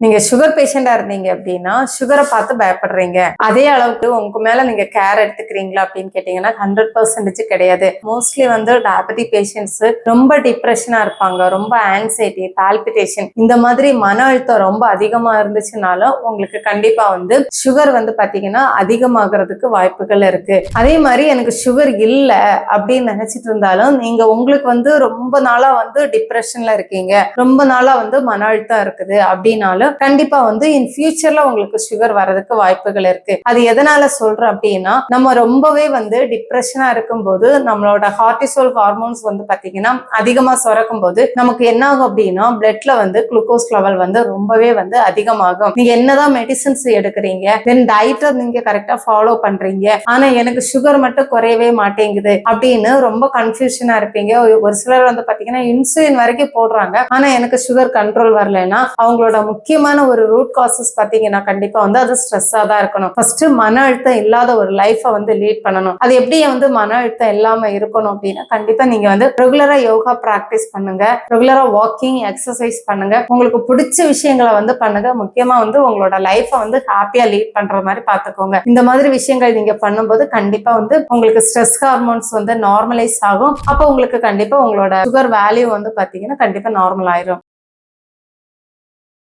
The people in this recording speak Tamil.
நீங்க சுகர் பேஷண்டா இருந்தீங்க அப்படின்னா சுகரை பார்த்து பயப்படுறீங்க. அதே அளவுக்கு உங்க மேல நீங்க கேர் எடுத்துக்கிறீங்களா அப்படின்னு கேட்டீங்கன்னா 100% கிடையாது. மோஸ்ட்லி வந்து டயபெட்டிக் பேஷண்ட்ஸ் ரொம்ப டிப்ரெஷனா இருப்பாங்க. ரொம்ப ஆங்ஸைட்டி, பால்பிட்டேஷன் இந்த மாதிரி மன அழுத்தம் ரொம்ப அதிகமா இருந்துச்சுனாலும் உங்களுக்கு கண்டிப்பா வந்து சுகர் வந்து பாத்தீங்கன்னா அதிகமாகிறதுக்கு வாய்ப்புகள் இருக்கு. அதே மாதிரி எனக்கு சுகர் இல்ல அப்படின்னு நினைச்சிட்டு இருந்தாலும் நீங்க உங்களுக்கு வந்து ரொம்ப நாளா வந்து டிப்ரெஷன்ல இருக்கீங்க, ரொம்ப நாளா வந்து மன அழுத்தம் இருக்குது அப்படின்னாலும் கண்டிப்பா வந்து இன் ஃபியூச்சர்ல உங்களுக்கு சுகர் வரதுக்கு வாய்ப்புகள் இருக்கு. அது எதனால சொல்றேன் அப்படின்னா, நம்ம ரொம்பவே வந்து டிப்ரெஷனா இருக்கும்போது நம்மளோட கார்டிசோல் ஹார்மோன்ஸ் வந்து பாத்தீங்கன்னா அதிகமா சுரக்கும் போது நமக்கு என்ன ஆகும் அப்படின்னா பிளட்ல வந்து குளுக்கோஸ் லெவல் வந்து ரொம்பவே வந்து அதிகமாகும். நீங்க என்னதான் மெடிசின்ஸ் எடுக்கிறீங்க, தென் டயட்டை நீங்க கரெக்டா ஃபாலோ பண்றீங்க, ஆனா எனக்கு சுகர் மட்டும் குறையவே மாட்டேங்குது அப்படின்னு ரொம்ப கன்ஃபியூஷனா இருப்பீங்க. ஒரு சிலர் வந்து பாத்தீங்கன்னா இன்சுலின் வரைக்கும் போடுறாங்க, ஆனா எனக்கு சுகர் கண்ட்ரோல் வரலைன்னா அவங்களோட முக்கியமான ஒரு ரூட் காசஸ் பாத்தீங்கன்னா கண்டிப்பா வந்து அது ஸ்ட்ரெஸ்ஸா தான் இருக்கணும். ஃபர்ஸ்ட் மன அழுத்தம் இல்லாத ஒரு லைஃபை வந்து லீட் பண்ணணும். அது எப்படி வந்து மன அழுத்தம் இல்லாம இருக்கணும் அப்படின்னா கண்டிப்பா நீங்க வந்து ரெகுலரா யோகா பிராக்டிஸ் பண்ணுங்க, ரெகுலரா வாக்கிங் எக்ஸசைஸ் பண்ணுங்க, உங்களுக்கு பிடிச்ச விஷயங்களை வந்து பண்ணுங்க. முக்கியமா வந்து உங்களோட லைஃபை வந்து ஹாப்பியா லீட் பண்ற மாதிரி பாத்துக்கோங்க. இந்த மாதிரி விஷயங்கள் நீங்க பண்ணும்போது கண்டிப்பா வந்து உங்களுக்கு ஸ்ட்ரெஸ் ஹார்மோன்ஸ் வந்து நார்மலைஸ் ஆகும். அப்போ உங்களுக்கு கண்டிப்பா உங்களோட சுகர் வேல்யூ வந்து பாத்தீங்கன்னா கண்டிப்பா நார்மல் ஆயிரும்.